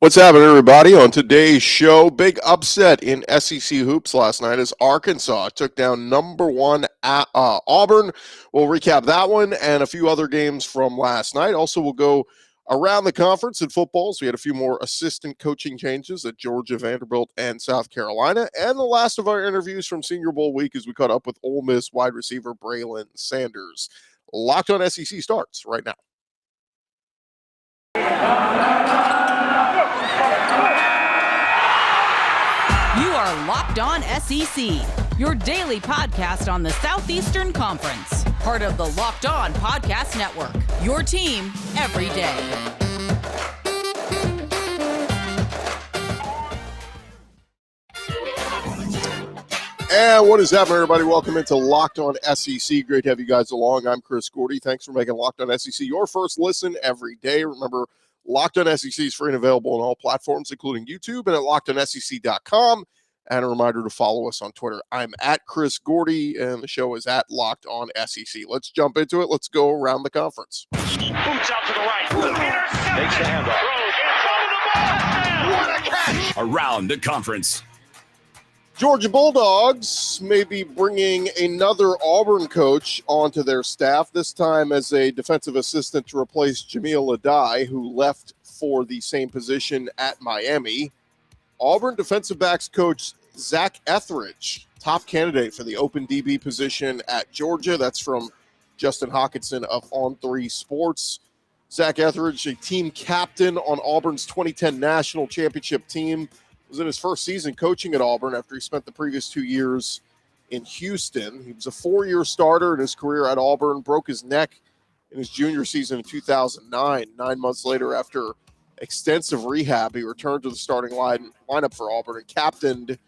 What's happening, everybody? On today's show, big upset in SEC hoops last night as Arkansas took down number one at, Auburn. We'll recap that one and a few other games from last night. Also, we'll go around the conference in football. So we had a few more assistant coaching changes at Georgia, Vanderbilt, and South Carolina. And the last of our interviews from Senior Bowl week as we caught up with Ole Miss wide receiver Braylon Sanders. Locked on SEC starts right now. You are Locked On SEC, your daily podcast on the Southeastern Conference. Part of the Locked On Podcast Network, your team every day. And what is happening, everybody? Welcome into Locked On SEC. Great to have you guys along. I'm Chris Gordy. Thanks for making Locked On SEC your first listen every day. Remember, Locked On SEC is free and available on all platforms, including YouTube and at LockedOnSEC.com. And a reminder to follow us on Twitter. I'm at Chris Gordy, and the show is at Locked On SEC. Let's jump into it. Let's go around the conference. Boots out to the right. Takes the handoff. What a catch! Around the conference. Georgia Bulldogs may be bringing another Auburn coach onto their staff, this time as a defensive assistant to replace Jamil Adai, who left for the same position at Miami. Auburn defensive backs coach Zach Etheridge, top candidate for the open DB position at Georgia. That's from Justin Hawkinson of On3 Sports. Zach Etheridge, a team captain on Auburn's 2010 national championship team, was in his first season coaching at Auburn after he spent the previous 2 years in Houston. He was a 4-year starter in his career at Auburn, broke his neck in his junior season in 2009. 9 months later, after extensive rehab, he returned to the starting lineup for Auburn and captained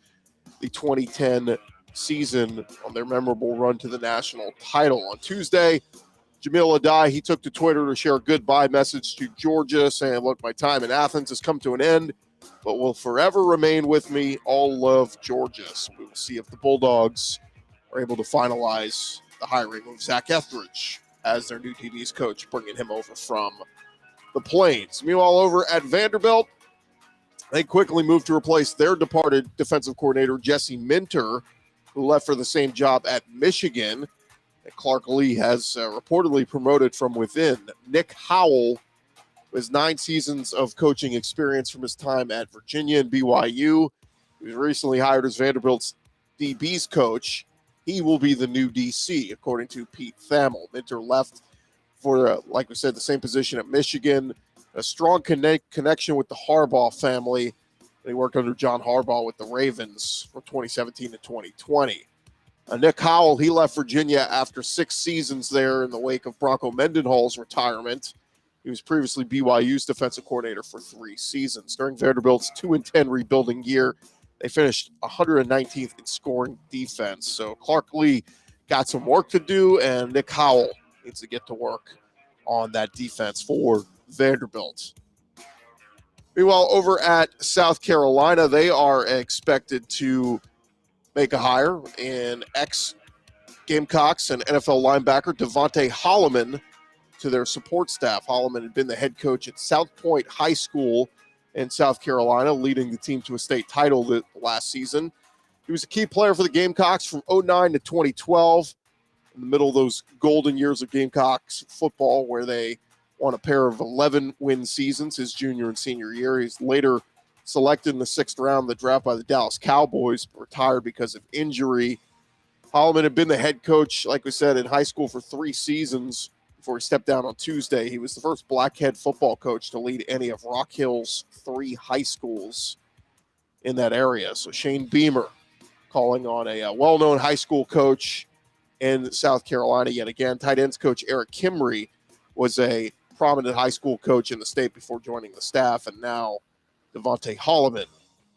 the 2010 season on their memorable run to the national title. On Tuesday, Jamil Adai, he took to Twitter to share a goodbye message to Georgia, saying, "Look, my time in Athens has come to an end, but will forever remain with me. All love, Georgia." So we will see if the Bulldogs are able to finalize the hiring of Zach Etheridge as their new DB's coach, bringing him over from the Plains. Meanwhile, over at Vanderbilt, they quickly moved to replace their departed defensive coordinator, Jesse Minter, who left for the same job at Michigan. And Clark Lee has reportedly promoted from within. Nick Howell has 9 seasons of coaching experience from his time at Virginia and BYU. He was recently hired as Vanderbilt's DB's coach. He will be the new DC, according to Pete Thamel. Minter left for, like we said, the same position at Michigan, a strong connection with the Harbaugh family. And he worked under John Harbaugh with the Ravens from 2017 to 2020. Nick Howell, he left Virginia after 6 seasons there in the wake of Bronco Mendenhall's retirement. He was previously BYU's defensive coordinator for 3 seasons. During Vanderbilt's 2-10 rebuilding year, they finished 119th in scoring defense. So Clark Lee got some work to do, and Nick Howell needs to get to work on that defense for Vanderbilt. Meanwhile, over at South Carolina, they are expected to make a hire in ex-Gamecocks and NFL linebacker Devontae Holloman to their support staff. Holloman had been the head coach at South Point High School in South Carolina, leading the team to a state title last season. He was a key player for the Gamecocks from 2009 to 2012, in the middle of those golden years of Gamecocks football, where they won a pair of 11-win seasons his junior and senior year. He's later selected in the 6th round of the draft by the Dallas Cowboys, but retired because of injury. Holloman had been the head coach, like we said, in high school for 3 seasons before he stepped down on Tuesday. He was the first black head football coach to lead any of Rock Hill's 3 high schools in that area. So Shane Beamer calling on a well-known high school coach in South Carolina yet again. Tight ends coach Eric Kimry was a prominent high school coach in the state before joining the staff, and now Devontae Holloman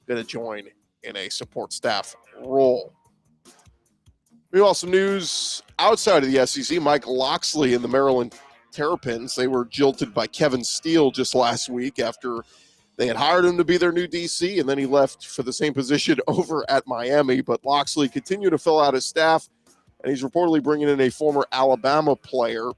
going to join in a support staff role. Meanwhile, some news outside of the SEC. Mike Loxley and the Maryland Terrapins, they were jilted by Kevin Steele just last week after they had hired him to be their new DC, and then he left for the same position over at Miami. But Loxley continued to fill out his staff, and he's reportedly bringing in a former Alabama player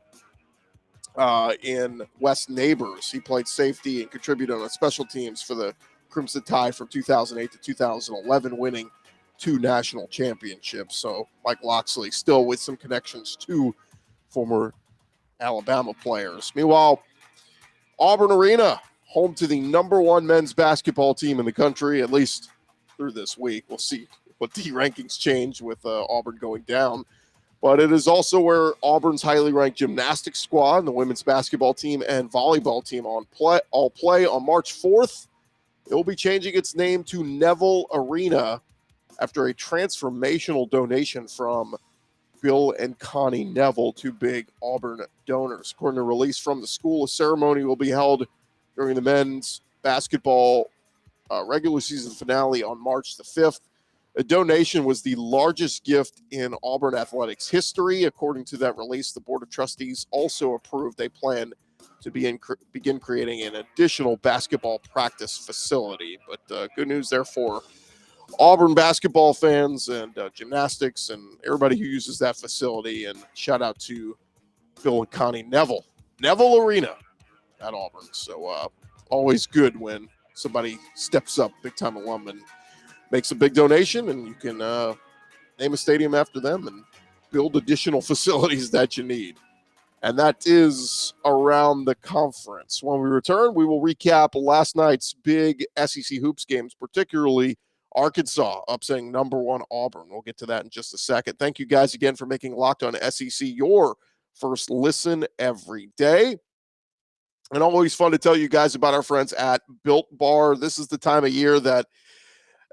in Wes Neighbors. He played safety and contributed on special teams for the Crimson Tide from 2008 to 2011, winning 2 national championships. So Mike Loxley still with some connections to former Alabama players. Meanwhile, Auburn Arena, home to the #1 men's basketball team in the country, at least through this week. We'll see what the rankings change with Auburn going down. But it is also where Auburn's highly ranked gymnastics squad, the women's basketball team, and volleyball team all play on March 4th. It will be changing its name to Neville Arena after a transformational donation from Bill and Connie Neville, 2 big Auburn donors. According to a release from the school, a ceremony will be held during the men's basketball regular season finale on March the 5th. A donation was the largest gift in Auburn athletics history. According to that release, the Board of Trustees also approved a plan to begin creating an additional basketball practice facility. But good news there for Auburn basketball fans and gymnastics and everybody who uses that facility. And shout out to Bill and Connie Neville. Neville Arena at Auburn. So always good when somebody steps up, big-time alum, and makes a big donation, and you can name a stadium after them and build additional facilities that you need. And that is around the conference. When we return, we will recap last night's big SEC hoops games, particularly Arkansas upsetting #1 Auburn. We'll get to that in just a second. Thank you guys again for making Locked On SEC your first listen every day. And always fun to tell you guys about our friends at Built Bar. This is the time of year that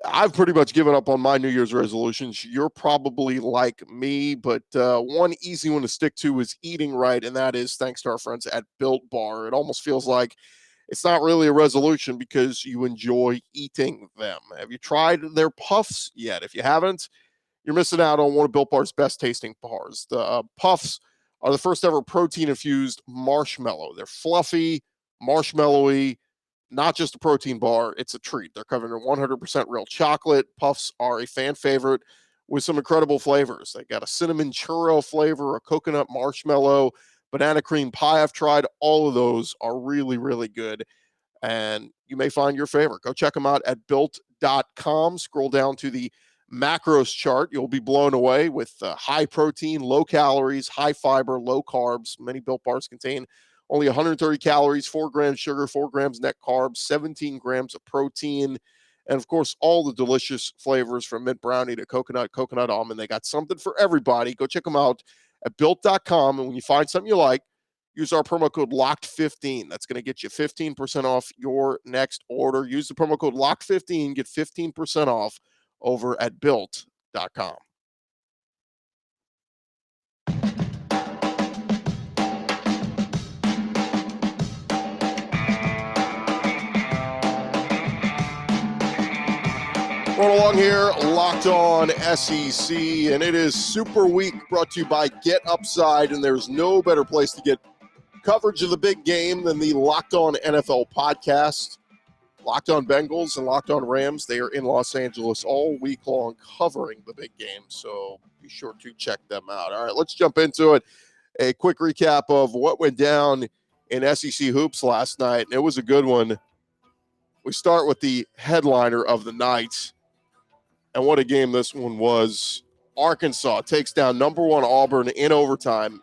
I've pretty much given up on my New Year's resolutions. You're probably like me, but one easy one to stick to is eating right, and that is thanks to our friends at Built Bar. It almost feels like it's not really a resolution because you enjoy eating them. Have you tried their puffs yet? If you haven't, you're missing out on one of Built Bar's best tasting bars. The puffs are the first ever protein-infused marshmallow. They're fluffy, marshmallowy, not just a protein bar, it's a treat. They're covered in 100% real chocolate. Puffs are a fan favorite with some incredible flavors. They got a cinnamon churro flavor, a coconut marshmallow, banana cream pie. I've tried all of those, are really, really good. And you may find your favorite. Go check them out at built.com. Scroll down to the macros chart. You'll be blown away with high protein, low calories, high fiber, low carbs. Many Built Bars contain only 130 calories, 4 grams sugar, 4 grams net carbs, 17 grams of protein, and of course, all the delicious flavors from mint brownie to coconut almond. They got something for everybody. Go check them out at built.com. And when you find something you like, use our promo code LOCKED15. That's going to get you 15% off your next order. Use the promo code LOCKED15, get 15% off over at built.com. Rolling along here, Locked On SEC, and it is Super Week brought to you by Get Upside, and there's no better place to get coverage of the big game than the Locked On NFL podcast. Locked On Bengals and Locked On Rams, they are in Los Angeles all week long covering the big game, so be sure to check them out. All right, let's jump into it. A quick recap of what went down in SEC hoops last night, and it was a good one. We start with the headliner of the night. And what a game this one was. Arkansas takes down #1 Auburn in overtime,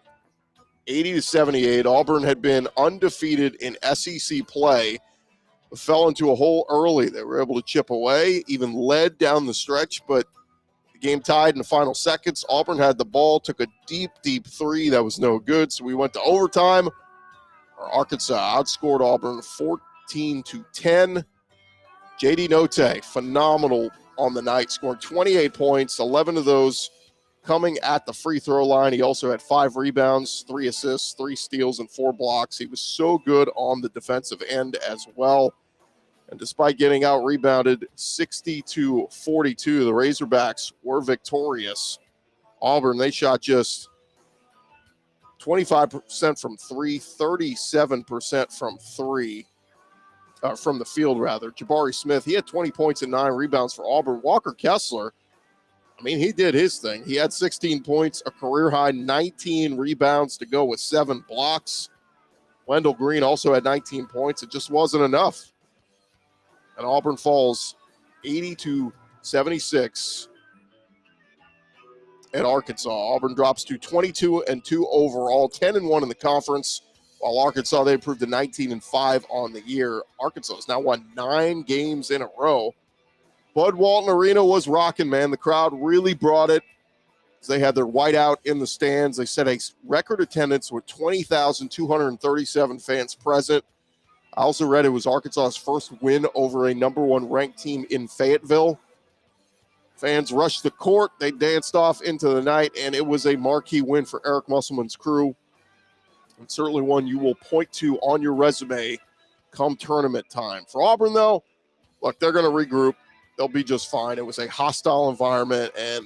80-78. Auburn had been undefeated in SEC play, but fell into a hole early. They were able to chip away, even led down the stretch, but the game tied in the final seconds. Auburn had the ball, took a deep, deep three. That was no good, so we went to overtime. Arkansas outscored Auburn 14-10. J.D. Notae, phenomenal on the night, scoring 28 points, 11 of those coming at the free throw line. He also had 5 rebounds, 3 assists, 3 steals, and 4 blocks. He was so good on the defensive end as well. And despite getting out rebounded 60-42, the Razorbacks were victorious. Auburn, they shot just 25% from 3, 37% from 3. From the field, rather. Jabari Smith, he had 20 points and 9 rebounds for Auburn. Walker Kessler, I mean, he did his thing. He had 16 points, a career high, 19 rebounds to go with 7 blocks. Wendell Green also had 19 points. It just wasn't enough. And Auburn falls 80-76 at Arkansas. Auburn drops to 22-2 overall, 10-1 in the conference, while Arkansas, they improved to 19-5 on the year. Arkansas has now won 9 games in a row. Bud Walton Arena was rocking, man. The crowd really brought it. They had their whiteout in the stands. They set a record attendance with 20,237 fans present. I also read it was Arkansas's first win over a number 1 ranked team in Fayetteville. Fans rushed the court. They danced off into the night, and it was a marquee win for Eric Musselman's crew. And certainly one you will point to on your resume come tournament time. For Auburn, though, look, they're going to regroup. They'll be just fine. It was a hostile environment, and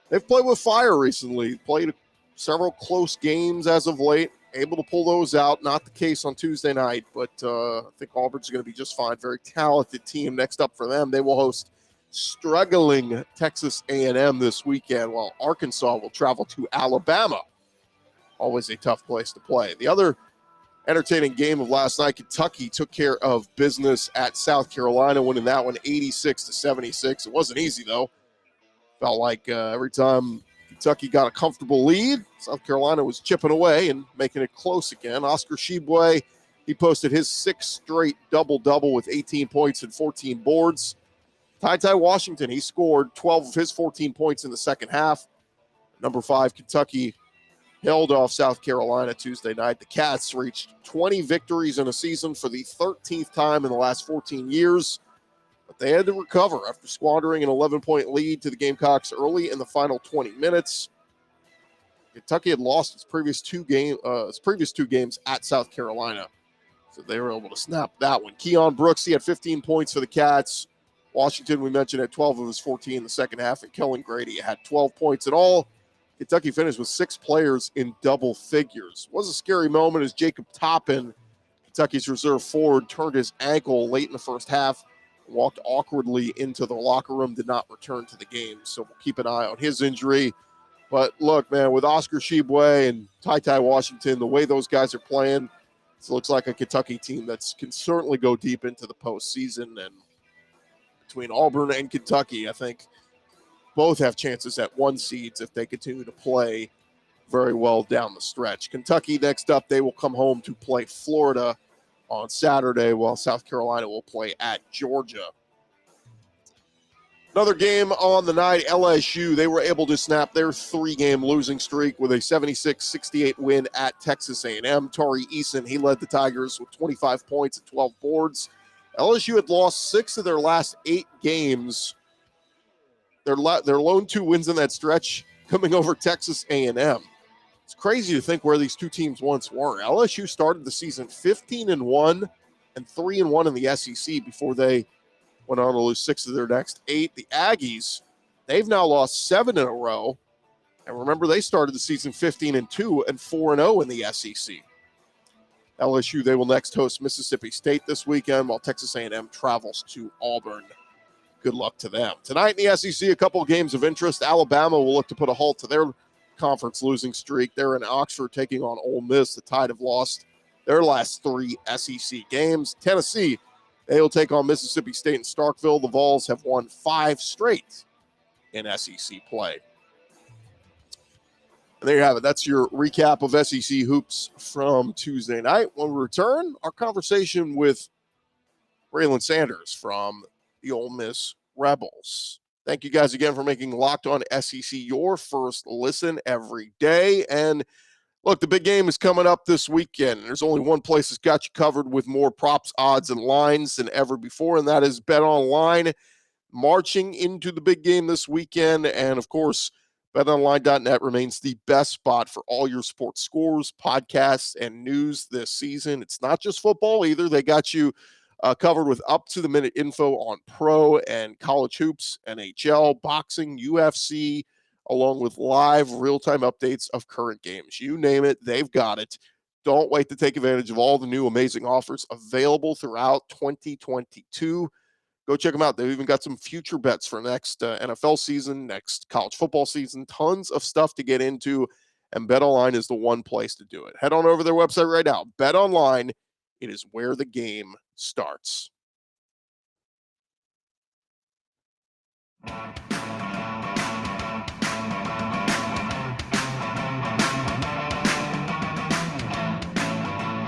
they've played with fire recently. Played several close games as of late. Able to pull those out. Not the case on Tuesday night, but I think Auburn's going to be just fine. Very talented team. Next up for them, they will host struggling Texas A&M this weekend, while Arkansas will travel to Alabama. Always a tough place to play. The other entertaining game of last night, Kentucky took care of business at South Carolina, winning that one 86-76. It wasn't easy, though. Felt like every time Kentucky got a comfortable lead, South Carolina was chipping away and making it close again. Oscar Tshiebwe, he posted his 6th straight double-double with 18 points and 14 boards. Ty Washington, he scored 12 of his 14 points in the second half. Number 5, Kentucky held off South Carolina Tuesday night. The Cats reached 20 victories in a season for the 13th time in the last 14 years. But they had to recover after squandering an 11-point lead to the Gamecocks early in the final 20 minutes. Kentucky had lost its previous two games at South Carolina, so they were able to snap that one. Keon Brooks, he had 15 points for the Cats. Washington, we mentioned, had 12 of his 14 in the second half, and Kellen Grady had 12 points in all. Kentucky finished with 6 players in double figures. It was a scary moment as Jacob Toppin, Kentucky's reserve forward, turned his ankle late in the first half, walked awkwardly into the locker room, did not return to the game. So we'll keep an eye on his injury. But look, man, with Oscar Tshiebwe and Ty Washington, the way those guys are playing, it looks like a Kentucky team that can certainly go deep into the postseason. And between Auburn and Kentucky, I think both have chances at 1 seeds if they continue to play very well down the stretch. Kentucky, next up, they will come home to play Florida on Saturday, while South Carolina will play at Georgia. Another game on the night, LSU, they were able to snap their 3-game losing streak with a 76-68 win at Texas A&M. Tari Eason, he led the Tigers with 25 points and 12 boards. LSU had lost 6 of their last 8 games. Their lone 2 wins in that stretch coming over Texas A&M. It's crazy to think where these two teams once were. LSU started the season 15-1 and 3-1 in the SEC before they went on to lose 6 of their next 8. The Aggies, they've now lost 7 in a row. And remember, they started the season 15-2 and 4-0 in the SEC. LSU, they will next host Mississippi State this weekend, while Texas A&M travels to Auburn. Good luck to them. Tonight in the SEC, a couple of games of interest. Alabama will look to put a halt to their conference losing streak. They're in Oxford taking on Ole Miss. The Tide have lost their last 3 SEC games. Tennessee, they will take on Mississippi State in Starkville. The Vols have won 5 straight in SEC play. And there you have it. That's your recap of SEC hoops from Tuesday night. When we return, our conversation with Braylon Sanders from the Ole Miss Rebels. Thank you guys again for making Locked On SEC your first listen every day. And look, the big game is coming up this weekend. There's only one place that's got you covered with more props, odds, and lines than ever before, and that is BetOnline. Marching into the big game this weekend, and of course, BetOnline.net remains the best spot for all your sports scores, podcasts, and news this season. It's not just football either. They got you covered with up-to-the-minute info on pro and college hoops, NHL, boxing, UFC, along with live real-time updates of current games. You name it, they've got it. Don't wait to take advantage of all the new amazing offers available throughout 2022. Go check them out. They've even got some future bets for next NFL season, next college football season. Tons of stuff to get into and BetOnline is the one place to do it. Head on over to their website right now. BetOnline, it is where the game starts.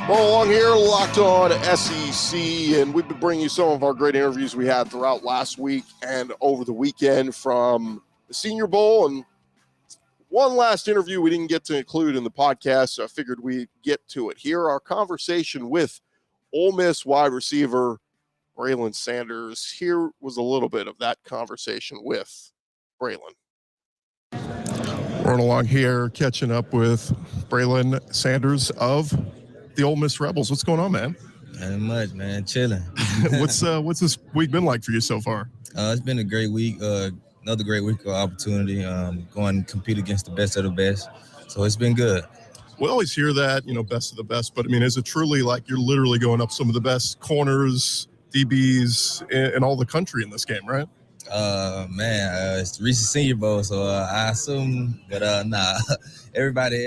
Well, along here, Locked On SEC, and we've been bringing you some of our great interviews we had throughout last week and over the weekend from the Senior Bowl, and one last interview we didn't get to include in the podcast, so I figured we'd get to it here. Our conversation with Ole Miss wide receiver Braylon Sanders. Here was a little bit of that conversation with Braylon. Running along here, catching up with Braylon Sanders of the Ole Miss Rebels. What's going on, man? Not much, man. Chilling. What's this week been like for you so far? It's been a great week. Another great week of opportunity. Going to compete against the best of the best. So it's been good. We always hear that, best of the best. But, I mean, is it truly like you're literally going up some of the best corners, DBs in all the country in this game, right? It's Reese's Senior Bowl, so I assume. But, nah. Everybody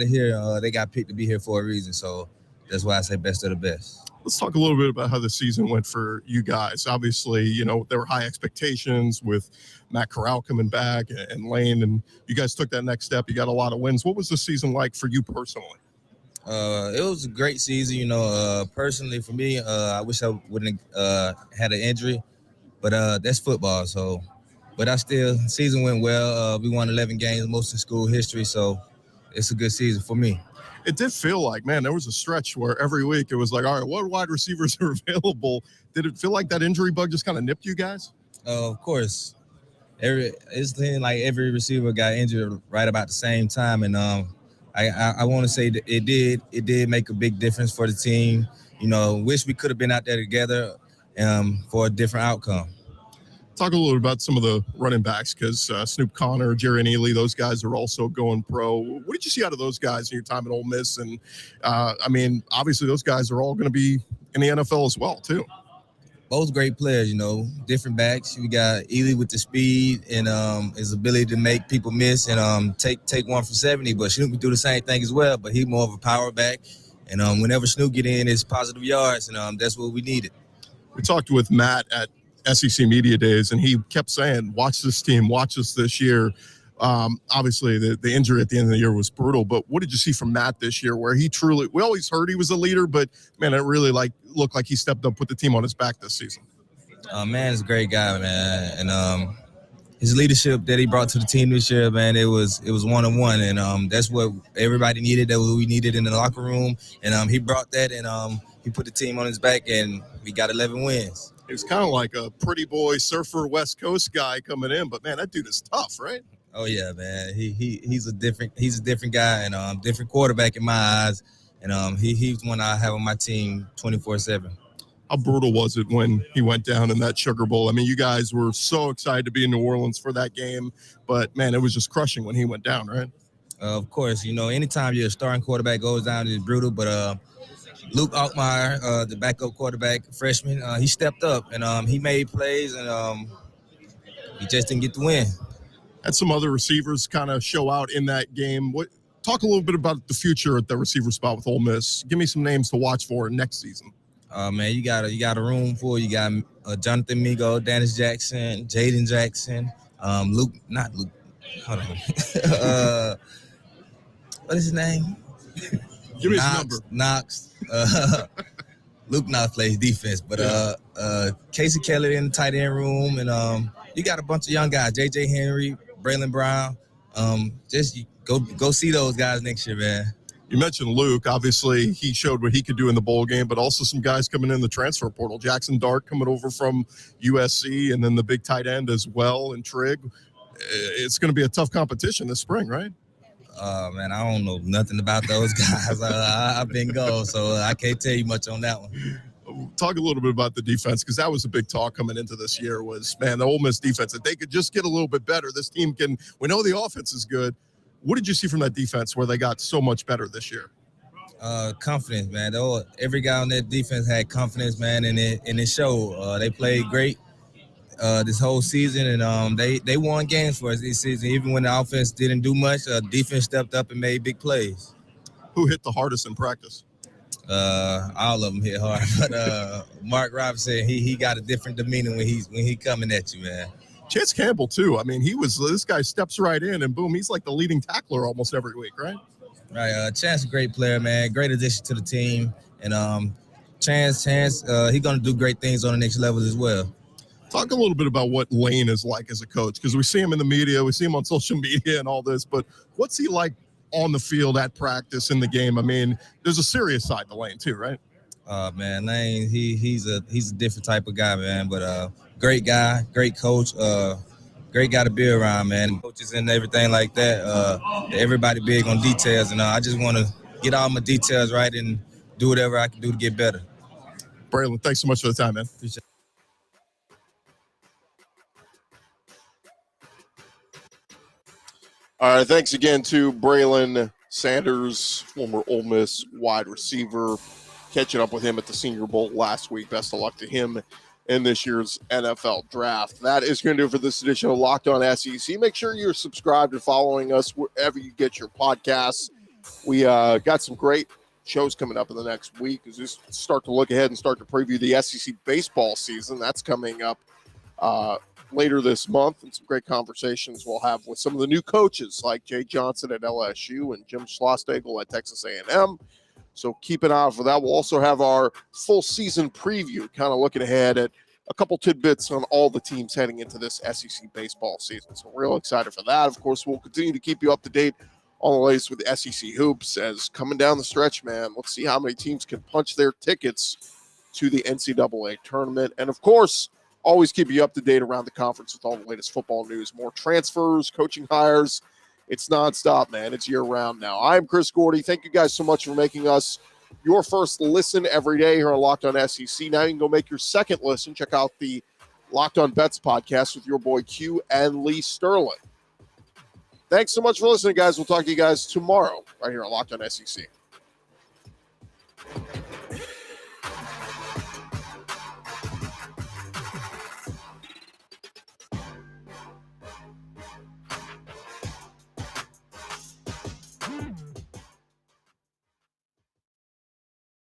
here, they got picked to be here for a reason. So that's why I say best of the best. Let's talk a little bit about how the season went for you guys. Obviously, there were high expectations with Matt Corral coming back and Lane, and you guys took that next step. You got a lot of wins. What was the season like for you personally? It was a great season. Personally for me, I wish I wouldn't have had an injury, but that's football. So, but season went well. We won 11 games, most in school history. So it's a good season for me. It did feel like, man, there was a stretch where every week it was like, all right, what wide receivers are available? Did it feel like that injury bug just kind of nipped you guys? Of course. It's like every receiver got injured right about the same time. And I want to say that it did make a big difference for the team. Wish we could have been out there together for a different outcome. Talk a little bit about some of the running backs, because Snoop Connor, Jerry Neely, those guys are also going pro. What did you see out of those guys in your time at Ole Miss? And, obviously those guys are all going to be in the NFL as well, too. Both great players, different backs. We got Ely with the speed and his ability to make people miss and take one for 70. But Snoop can do the same thing as well, but he's more of a power back. And whenever Snoop get in, it's positive yards, and that's what we needed. We talked with Matt at SEC Media Days, and he kept saying, watch this team, watch us this year. Obviously, the injury at the end of the year was brutal, but what did you see from Matt this year where we always heard he was a leader, but, man, it really looked like he stepped up, put the team on his back this season? Man, he's a great guy, man. And his leadership that he brought to the team this year, man, it was one-on-one, and that's what everybody needed. That was what we needed in the locker room, and he brought that, and he put the team on his back, and we got 11 wins. He was kind of like a pretty boy surfer West Coast guy coming in, but, man, that dude is tough, right? Oh yeah, man. He's a different guy, and different quarterback in my eyes, and he's one I have on my team 24/7. How brutal was it when he went down in that Sugar Bowl? I mean, you guys were so excited to be in New Orleans for that game, but, man, it was just crushing when he went down, right? Of course, anytime your starting quarterback goes down, it's brutal, but Luke Altmaier, the backup quarterback, freshman, he stepped up, and he made plays, and he just didn't get the win. Had some other receivers kind of show out in that game. Talk a little bit about the future at the receiver spot with Ole Miss. Give me some names to watch for next season. Man, you got a room full. You got Jonathan Mingo, Dennis Jackson, Jaden Jackson, not Luke. Hold on. What is his name? Give me his number. Knox. Luke Knox plays defense, but Casey Kelly in the tight end room, and you got a bunch of young guys, J.J. Henry, Braylon Brown. Just go see those guys next year, man. You mentioned Luke. Obviously, he showed what he could do in the bowl game, but also some guys coming in the transfer portal. Jackson Dart coming over from USC, and then the big tight end as well, and Trigg. It's going to be a tough competition this spring, right? Man, I don't know nothing about those guys. I've been gone, so I can't tell you much on that one. Talk a little bit about the defense, because that was a big talk coming into this year was, man, the Ole Miss defense, if they could just get a little bit better, this team can – we know the offense is good. What did you see from that defense where they got so much better this year? Confidence, man. Every guy on that defense had confidence, man, and it showed. They played great. this whole season, and they won games for us this season. Even when the offense didn't do much, defense stepped up and made big plays. Who hit the hardest in practice? All of them hit hard, but Mark Robinson, he got a different demeanor when he coming at you, man. Chance Campbell too. I mean, this guy steps right in and boom, he's like the leading tackler almost every week, right? Right. Chance, a great player, man. Great addition to the team, and Chance, he's gonna do great things on the next level as well. Talk a little bit about what Lane is like as a coach, because we see him in the media, we see him on social media and all this, but what's he like on the field, at practice, in the game? I mean, there's a serious side to Lane too, right? Man, Lane, he's a different type of guy, man, but great guy, great coach, great guy to be around, man. Coaches and everything like that, everybody big on details, and I just want to get all my details right and do whatever I can do to get better. Braylon, thanks so much for the time, man. Appreciate it. All right, thanks again to Braylon Sanders, former Ole Miss wide receiver. Catching up with him at the Senior Bowl last week. Best of luck to him in this year's NFL Draft. That is going to do it for this edition of Locked On SEC. Make sure you're subscribed and following us wherever you get your podcasts. We got some great shows coming up in the next week as we start to look ahead and start to preview the SEC baseball season. That's coming up later this month, and some great conversations we'll have with some of the new coaches like Jay Johnson at LSU and Jim Schlostegel at Texas A&M. So keep an eye out for that. We'll also have our full season preview, kind of looking ahead at a couple tidbits on all the teams heading into this SEC baseball season. So real excited for that. Of course, we'll continue to keep you up to date on the latest with the SEC hoops as coming down the stretch, man. Let's see how many teams can punch their tickets to the NCAA tournament. And of course, always keep you up to date around the conference with all the latest football news, more transfers, coaching hires. It's nonstop, man. It's year-round now. I'm Chris Gordy. Thank you guys so much for making us your first listen every day here on Locked On SEC. Now you can go make your second listen. Check out the Locked On Bets podcast with your boy Q and Lee Sterling. Thanks so much for listening, guys. We'll talk to you guys tomorrow right here on Locked On SEC.